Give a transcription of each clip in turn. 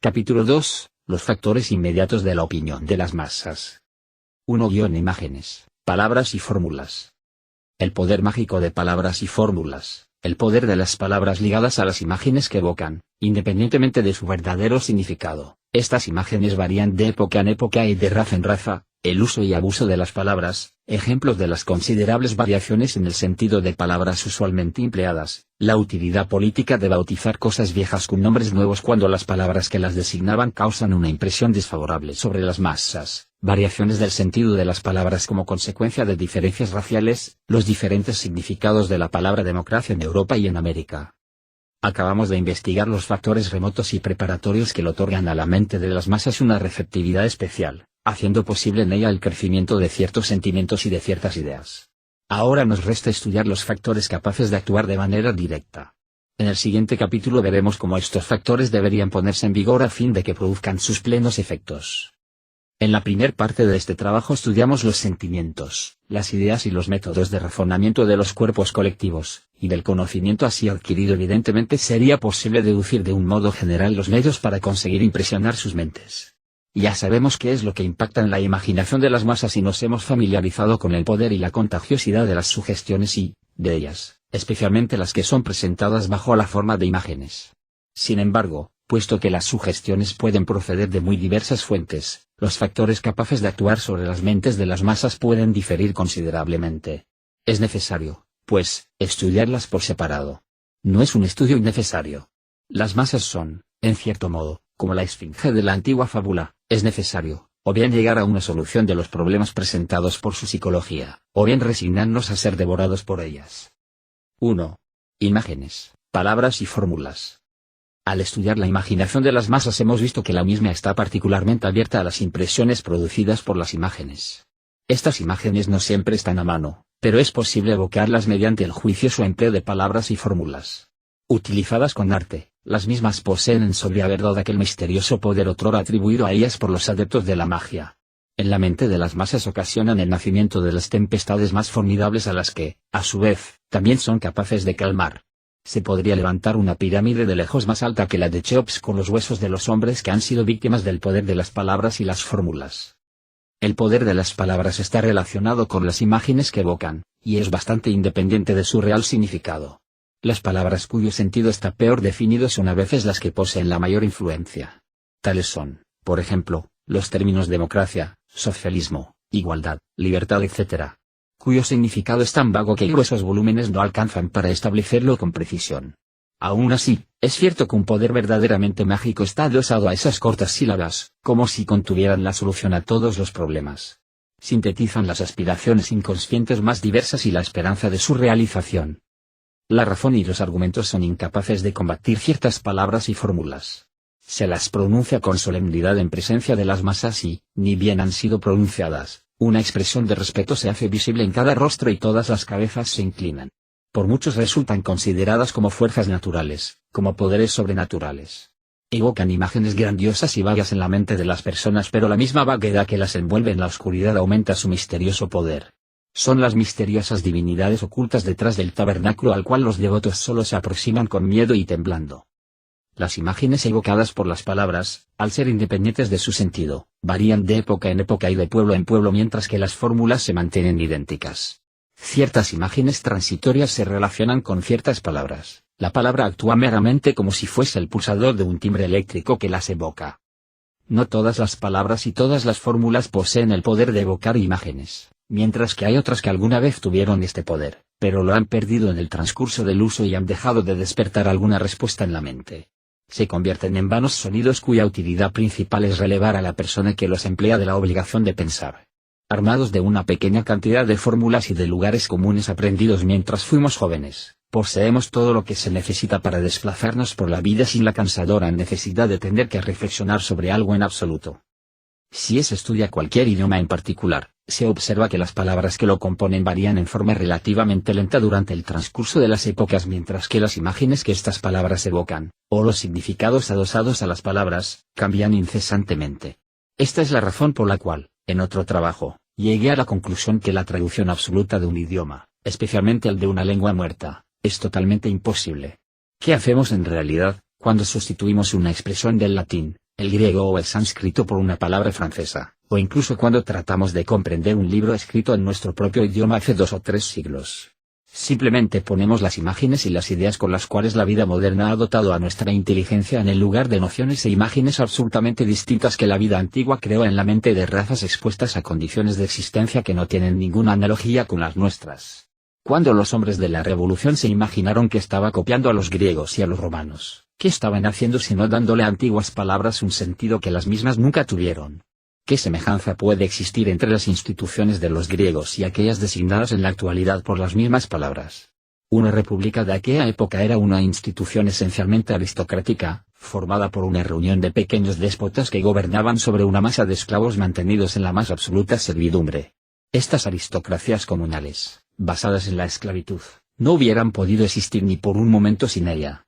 Capítulo 2. Los factores inmediatos de la opinión de las masas. 1. Imágenes, palabras y fórmulas. El poder mágico de palabras y fórmulas. El poder de las palabras ligadas a las imágenes que evocan, independientemente de su verdadero significado. Estas imágenes varían de época en época y de raza en raza. El uso y abuso de las palabras, ejemplos de las considerables variaciones en el sentido de palabras usualmente empleadas, la utilidad política de bautizar cosas viejas con nombres nuevos cuando las palabras que las designaban causan una impresión desfavorable sobre las masas, variaciones del sentido de las palabras como consecuencia de diferencias raciales, los diferentes significados de la palabra democracia en Europa y en América. Acabamos de investigar los factores remotos y preparatorios que le otorgan a la mente de las masas una receptividad especial, haciendo posible en ella el crecimiento de ciertos sentimientos y de ciertas ideas. Ahora nos resta estudiar los factores capaces de actuar de manera directa. En el siguiente capítulo veremos cómo estos factores deberían ponerse en vigor a fin de que produzcan sus plenos efectos. En la primer parte de este trabajo estudiamos los sentimientos, las ideas y los métodos de razonamiento de los cuerpos colectivos, y del conocimiento así adquirido evidentemente sería posible deducir de un modo general los medios para conseguir impresionar sus mentes. Ya sabemos qué es lo que impacta en la imaginación de las masas y nos hemos familiarizado con el poder y la contagiosidad de las sugestiones y, de ellas, especialmente las que son presentadas bajo la forma de imágenes. Sin embargo, puesto que las sugestiones pueden proceder de muy diversas fuentes, los factores capaces de actuar sobre las mentes de las masas pueden diferir considerablemente. Es necesario, pues, estudiarlas por separado. No es un estudio innecesario. Las masas son, en cierto modo, como la esfinge de la antigua fábula, es necesario, o bien llegar a una solución de los problemas presentados por su psicología, o bien resignarnos a ser devorados por ellas. 1. Imágenes, palabras y fórmulas. Al estudiar la imaginación de las masas hemos visto que la misma está particularmente abierta a las impresiones producidas por las imágenes. Estas imágenes no siempre están a mano, pero es posible evocarlas mediante el juicioso empleo de palabras y fórmulas. Utilizadas con arte, las mismas poseen en sobria verdad aquel misterioso poder otrora atribuido a ellas por los adeptos de la magia. En la mente de las masas ocasionan el nacimiento de las tempestades más formidables a las que, a su vez, también son capaces de calmar. Se podría levantar una pirámide de lejos más alta que la de Cheops con los huesos de los hombres que han sido víctimas del poder de las palabras y las fórmulas. El poder de las palabras está relacionado con las imágenes que evocan, y es bastante independiente de su real significado. Las palabras cuyo sentido está peor definido son a veces las que poseen la mayor influencia. Tales son, por ejemplo, los términos democracia, socialismo, igualdad, libertad etc., cuyo significado es tan vago que gruesos volúmenes no alcanzan para establecerlo con precisión. Aún así, es cierto que un poder verdaderamente mágico está adosado a esas cortas sílabas, como si contuvieran la solución a todos los problemas. Sintetizan las aspiraciones inconscientes más diversas y la esperanza de su realización. La razón y los argumentos son incapaces de combatir ciertas palabras y fórmulas. Se las pronuncia con solemnidad en presencia de las masas y, ni bien han sido pronunciadas, una expresión de respeto se hace visible en cada rostro y todas las cabezas se inclinan. Por muchos resultan consideradas como fuerzas naturales, como poderes sobrenaturales. Evocan imágenes grandiosas y vagas en la mente de las personas, pero la misma vaguedad que las envuelve en la oscuridad aumenta su misterioso poder. Son las misteriosas divinidades ocultas detrás del tabernáculo al cual los devotos solo se aproximan con miedo y temblando. Las imágenes evocadas por las palabras, al ser independientes de su sentido, varían de época en época y de pueblo en pueblo mientras que las fórmulas se mantienen idénticas. Ciertas imágenes transitorias se relacionan con ciertas palabras. La palabra actúa meramente como si fuese el pulsador de un timbre eléctrico que las evoca. No todas las palabras y todas las fórmulas poseen el poder de evocar imágenes, mientras que hay otras que alguna vez tuvieron este poder, pero lo han perdido en el transcurso del uso y han dejado de despertar alguna respuesta en la mente. Se convierten en vanos sonidos cuya utilidad principal es relevar a la persona que los emplea de la obligación de pensar. Armados de una pequeña cantidad de fórmulas y de lugares comunes aprendidos mientras fuimos jóvenes, poseemos todo lo que se necesita para desplazarnos por la vida sin la cansadora necesidad de tener que reflexionar sobre algo en absoluto. Si se estudia cualquier idioma en particular, se observa que las palabras que lo componen varían en forma relativamente lenta durante el transcurso de las épocas mientras que las imágenes que estas palabras evocan, o los significados adosados a las palabras, cambian incesantemente. Esta es la razón por la cual, en otro trabajo, llegué a la conclusión que la traducción absoluta de un idioma, especialmente el de una lengua muerta, es totalmente imposible. ¿Qué hacemos en realidad, cuando sustituimos una expresión del latín, el griego o el sánscrito por una palabra francesa, o incluso cuando tratamos de comprender un libro escrito en nuestro propio idioma hace 2 o 3 siglos. Simplemente ponemos las imágenes y las ideas con las cuales la vida moderna ha dotado a nuestra inteligencia en el lugar de nociones e imágenes absolutamente distintas que la vida antigua creó en la mente de razas expuestas a condiciones de existencia que no tienen ninguna analogía con las nuestras. Cuando los hombres de la Revolución se imaginaron que estaba copiando a los griegos y a los romanos, ¿qué estaban haciendo sino dándole a antiguas palabras un sentido que las mismas nunca tuvieron? ¿Qué semejanza puede existir entre las instituciones de los griegos y aquellas designadas en la actualidad por las mismas palabras? Una república de aquella época era una institución esencialmente aristocrática, formada por una reunión de pequeños déspotas que gobernaban sobre una masa de esclavos mantenidos en la más absoluta servidumbre. Estas aristocracias comunales, basadas en la esclavitud, no hubieran podido existir ni por un momento sin ella.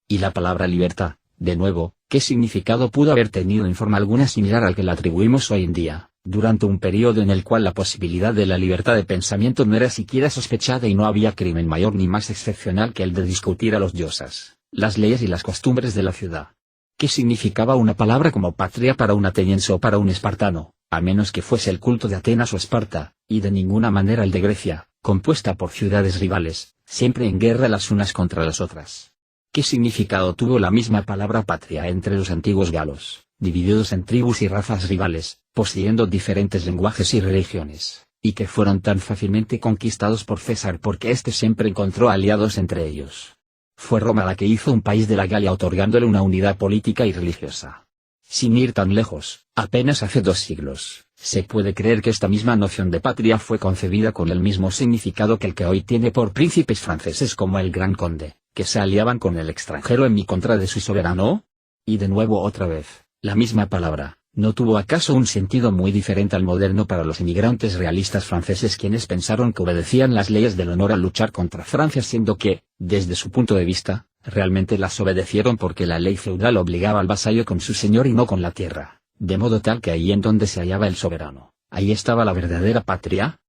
Y la palabra libertad, de nuevo, ¿qué significado pudo haber tenido en forma alguna similar al que le atribuimos hoy en día, durante un periodo en el cual la posibilidad de la libertad de pensamiento no era siquiera sospechada y no había crimen mayor ni más excepcional que el de discutir a los diosas, las leyes y las costumbres de la ciudad? ¿Qué significaba una palabra como patria para un ateniense o para un espartano, a menos que fuese el culto de Atenas o Esparta, y de ninguna manera el de Grecia, compuesta por ciudades rivales, siempre en guerra las unas contra las otras? ¿Qué significado tuvo la misma palabra patria entre los antiguos galos, divididos en tribus y razas rivales, poseyendo diferentes lenguajes y religiones, y que fueron tan fácilmente conquistados por César porque éste siempre encontró aliados entre ellos? Fue Roma la que hizo un país de la Galia otorgándole una unidad política y religiosa. Sin ir tan lejos, apenas hace 2 siglos, se puede creer que esta misma noción de patria fue concebida con el mismo significado que el que hoy tiene por príncipes franceses como el Gran Conde, que se aliaban con el extranjero en contra de su soberano. Y de nuevo otra vez, la misma palabra, ¿no tuvo acaso un sentido muy diferente al moderno para los inmigrantes realistas franceses quienes pensaron que obedecían las leyes del honor al luchar contra Francia siendo que, desde su punto de vista, realmente las obedecieron porque la ley feudal obligaba al vasallo con su señor y no con la tierra, de modo tal que ahí en donde se hallaba el soberano, ahí estaba la verdadera patria?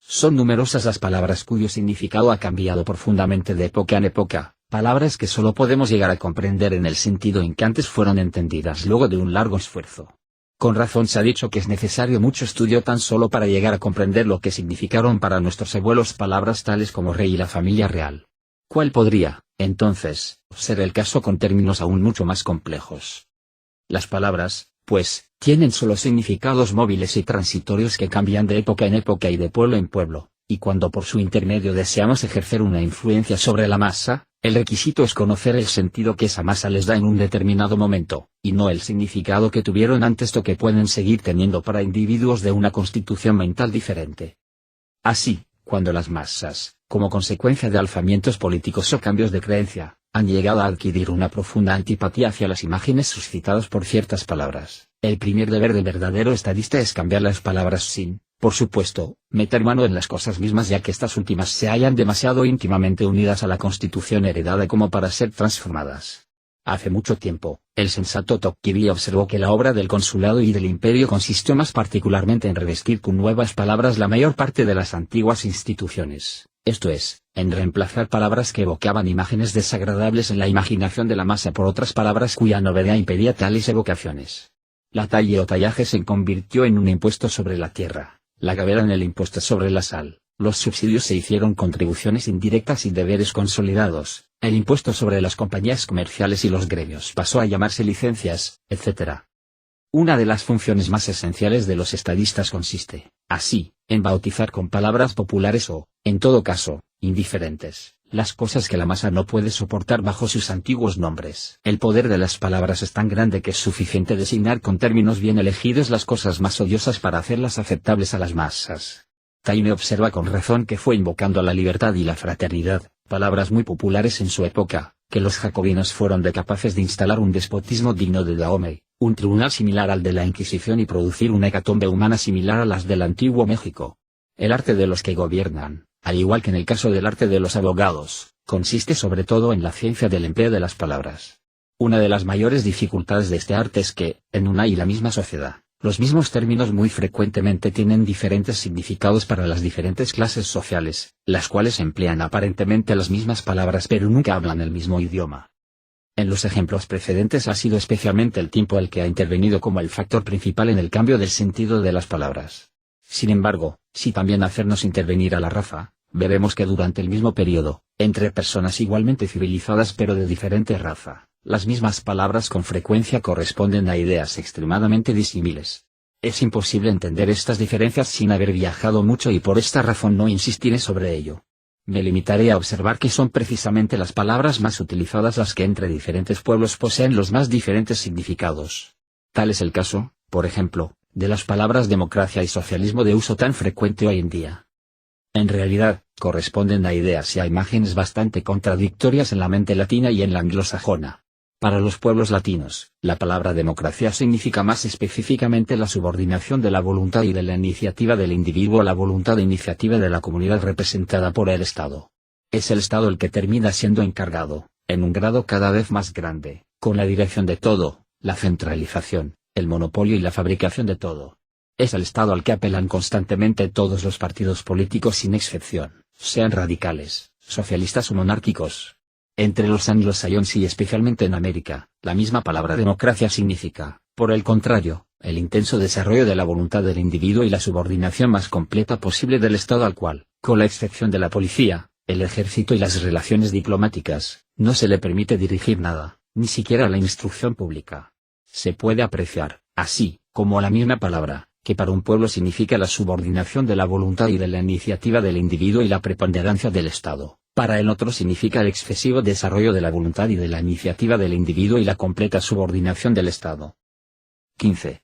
Son numerosas las palabras cuyo significado ha cambiado profundamente de época en época, palabras que solo podemos llegar a comprender en el sentido en que antes fueron entendidas luego de un largo esfuerzo. Con razón se ha dicho que es necesario mucho estudio tan solo para llegar a comprender lo que significaron para nuestros abuelos palabras tales como rey y la familia real. ¿Cuál podría, entonces, ser el caso con términos aún mucho más complejos? Las palabras, pues, tienen solo significados móviles y transitorios que cambian de época en época y de pueblo en pueblo, y cuando por su intermedio deseamos ejercer una influencia sobre la masa, el requisito es conocer el sentido que esa masa les da en un determinado momento, y no el significado que tuvieron antes o que pueden seguir teniendo para individuos de una constitución mental diferente. Así, cuando las masas, como consecuencia de alzamientos políticos o cambios de creencia, han llegado a adquirir una profunda antipatía hacia las imágenes suscitadas por ciertas palabras, el primer deber del verdadero estadista es cambiar las palabras sin, por supuesto, meter mano en las cosas mismas ya que estas últimas se hallan demasiado íntimamente unidas a la constitución heredada como para ser transformadas. Hace mucho tiempo, el sensato Tocqueville observó que la obra del consulado y del imperio consistió más particularmente en revestir con nuevas palabras la mayor parte de las antiguas instituciones, esto es, en reemplazar palabras que evocaban imágenes desagradables en la imaginación de la masa por otras palabras cuya novedad impedía tales evocaciones. La talle o tallaje se convirtió en un impuesto sobre la tierra, la gavera en el impuesto sobre la sal, los subsidios se hicieron contribuciones indirectas y deberes consolidados, el impuesto sobre las compañías comerciales y los gremios pasó a llamarse licencias, etc. Una de las funciones más esenciales de los estadistas consiste, así, en bautizar con palabras populares o, en todo caso, indiferentes, las cosas que la masa no puede soportar bajo sus antiguos nombres. El poder de las palabras es tan grande que es suficiente designar con términos bien elegidos las cosas más odiosas para hacerlas aceptables a las masas. Taine observa con razón que fue invocando a la libertad y la fraternidad, palabras muy populares en su época, que los jacobinos fueron capaces de instalar un despotismo digno de Dahomey, un tribunal similar al de la Inquisición y producir una hecatombe humana similar a las del antiguo México. El arte de los que gobiernan, al igual que en el caso del arte de los abogados, consiste sobre todo en la ciencia del empleo de las palabras. Una de las mayores dificultades de este arte es que, en una y la misma sociedad, los mismos términos muy frecuentemente tienen diferentes significados para las diferentes clases sociales, las cuales emplean aparentemente las mismas palabras pero nunca hablan el mismo idioma. En los ejemplos precedentes ha sido especialmente el tiempo el que ha intervenido como el factor principal en el cambio del sentido de las palabras. Sin embargo, si también hacernos intervenir a la raza, veremos que durante el mismo periodo, entre personas igualmente civilizadas pero de diferente raza, las mismas palabras con frecuencia corresponden a ideas extremadamente disímiles. Es imposible entender estas diferencias sin haber viajado mucho y por esta razón no insistiré sobre ello. Me limitaré a observar que son precisamente las palabras más utilizadas las que entre diferentes pueblos poseen los más diferentes significados. Tal es el caso, por ejemplo, de las palabras democracia y socialismo de uso tan frecuente hoy en día. En realidad, corresponden a ideas y a imágenes bastante contradictorias en la mente latina y en la anglosajona. Para los pueblos latinos, la palabra democracia significa más específicamente la subordinación de la voluntad y de la iniciativa del individuo a la voluntad e iniciativa de la comunidad representada por el Estado. Es el Estado el que termina siendo encargado, en un grado cada vez más grande, con la dirección de todo, la centralización, el monopolio y la fabricación de todo. Es el Estado al que apelan constantemente todos los partidos políticos sin excepción, sean radicales, socialistas o monárquicos. Entre los anglo-sajones y especialmente en América, la misma palabra democracia significa, por el contrario, el intenso desarrollo de la voluntad del individuo y la subordinación más completa posible del Estado al cual, con la excepción de la policía, el ejército y las relaciones diplomáticas, no se le permite dirigir nada, ni siquiera la instrucción pública. Se puede apreciar, así, como la misma palabra, que para un pueblo significa la subordinación de la voluntad y de la iniciativa del individuo y la preponderancia del Estado. Para el otro significa el excesivo desarrollo de la voluntad y de la iniciativa del individuo y la completa subordinación del Estado. 15.